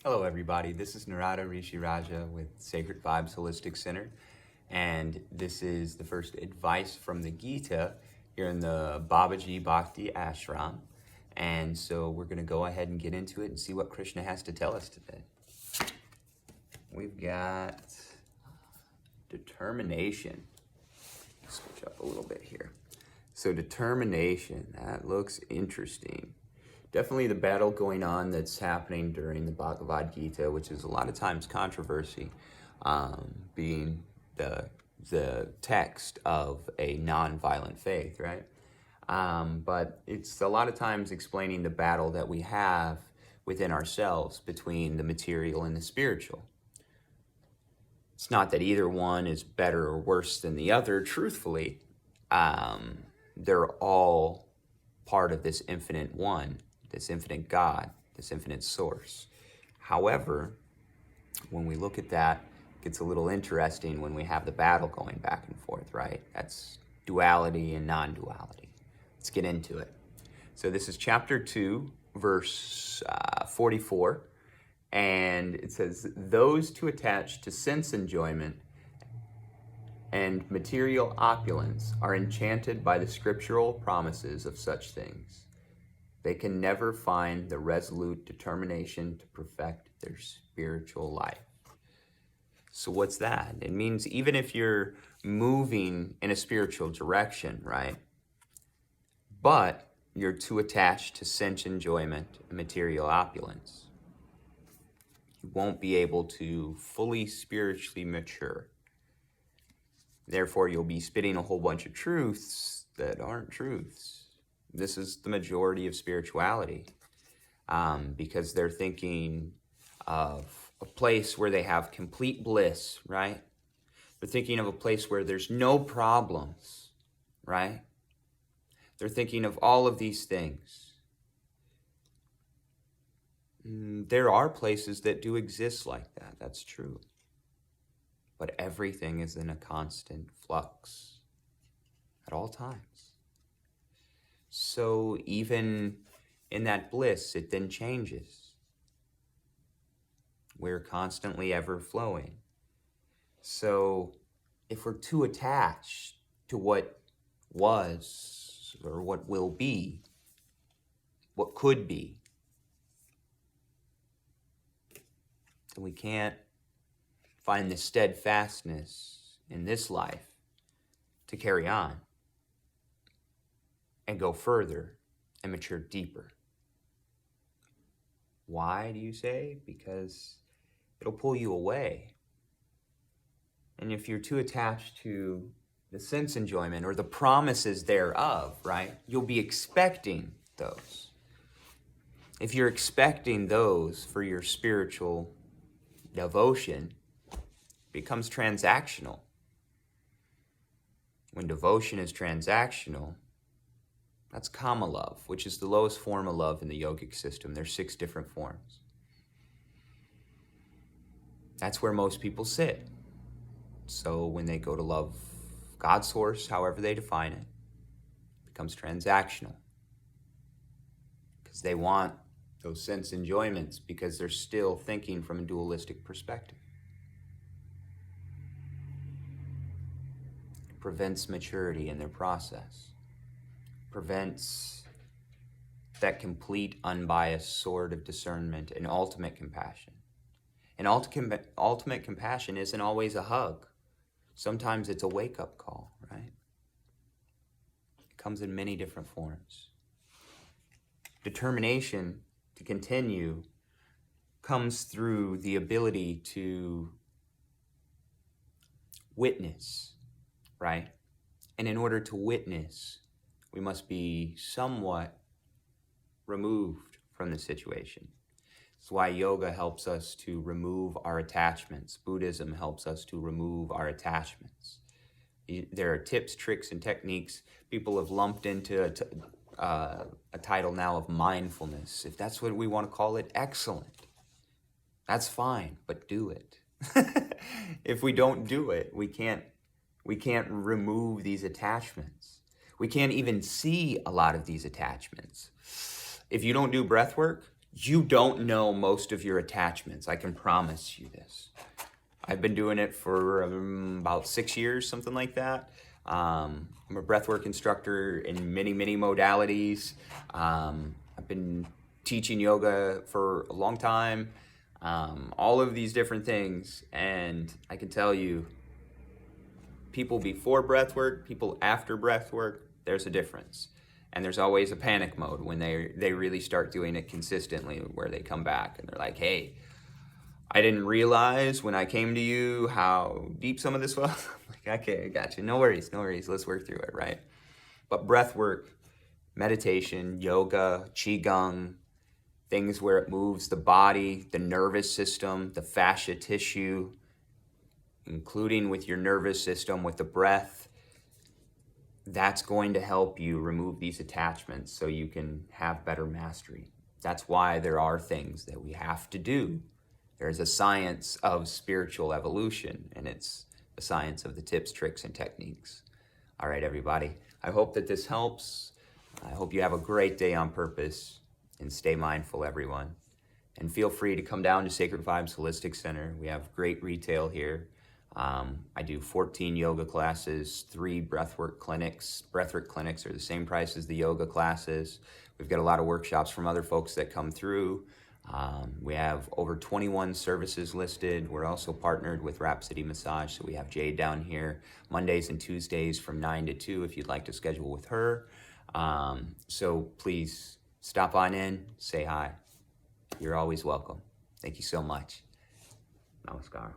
Hello everybody, this is Narada Rishi Raja with Sacred Vibes Holistic Center, and this is the first advice from the Gita here in the Babaji Bhakti Ashram. And so we're going to go ahead and get into it and see what Krishna has to tell us today. We've got determination. Switch up a little bit here. So determination, that looks interesting. Definitely the battle going on that's happening during the Bhagavad Gita, which is a lot of times controversy, being the text of a non-violent faith, right? But it's a lot of times explaining the battle that we have within ourselves between the material and the spiritual. It's not that either one is better or worse than the other, truthfully. They're all part of this infinite one, this infinite God, this infinite source. However, when we look at that, it gets a little interesting when we have the battle going back and forth, right? That's duality and non-duality. Let's get into it. So this is chapter 2, verse 44, and it says, those too attached to sense enjoyment and material opulence are enchanted by the scriptural promises of such things. They can never find the resolute determination to perfect their spiritual life. So what's that? It means even if you're moving in a spiritual direction, right? But you're too attached to sense enjoyment and material opulence, you won't be able to fully spiritually mature. Therefore, you'll be spitting a whole bunch of truths that aren't truths. This is the majority of spirituality, because they're thinking of a place where they have complete bliss, right? They're thinking of a place where there's no problems, right? They're thinking of all of these things. There are places that do exist like that, that's true. But everything is in a constant flux at all times. So even in that bliss, it then changes. We're constantly ever flowing. So if we're too attached to what was or what will be, what could be, then we can't find the steadfastness in this life to carry on and go further and mature deeper. Why, do you say? Because it'll pull you away. And if you're too attached to the sense enjoyment or the promises thereof, right, you'll be expecting those. If you're expecting those for your spiritual devotion, it becomes transactional. When devotion is transactional, that's kama love, which is the lowest form of love in the yogic system. There's 6 different forms. That's where most people sit. So when they go to love God's source, however they define it, it becomes transactional. Because they want those sense enjoyments because they're still thinking from a dualistic perspective. It prevents maturity in their process. Prevents that complete, unbiased sword of discernment and ultimate compassion. And ultimate compassion isn't always a hug. Sometimes it's a wake-up call, right? It comes in many different forms. Determination to continue comes through the ability to witness, right? And in order to witness, we must be somewhat removed from the situation. That's why yoga helps us to remove our attachments. Buddhism helps us to remove our attachments. There are tips, tricks, and techniques people have lumped into a title now of mindfulness. If that's what we want to call it, excellent. That's fine, but do it. If we don't do it, we can't remove these attachments. We can't even see a lot of these attachments. If you don't do breath work, You don't know most of your attachments. I can promise you this. I've been doing it for about 6 years, something like that. I'm a breathwork instructor in many, many modalities. I've been teaching yoga for a long time, all of these different things. And I can tell you, people before breathwork, people after breathwork, there's a difference. And there's always a panic mode when they really start doing it consistently, where they come back and they're like, hey, I didn't realize when I came to you how deep some of this was. I'm like, okay, I got you. No worries, no worries. Let's work through it, right? But breath work, meditation, yoga, qigong, things where it moves the body, the nervous system, the fascia tissue, including with your nervous system, with the breath, that's going to help you remove these attachments so you can have better mastery. That's why there are things that we have to do. There's a science of spiritual evolution, and it's the science of the tips, tricks, and techniques. All right, everybody. I hope that this helps. I hope you have a great day on purpose, and stay mindful, everyone. And feel free to come down to Sacred Vibes Holistic Center. We have great retail here. I do 14 yoga classes, 3 breathwork clinics. Breathwork clinics are the same price as the yoga classes. We've got a lot of workshops from other folks that come through. We have over 21 services listed. We're also partnered with Rhapsody Massage, so we have Jade down here Mondays and Tuesdays from 9 to 2 if you'd like to schedule with her. So please stop on in, say hi. You're always welcome. Thank you so much. Namaskar.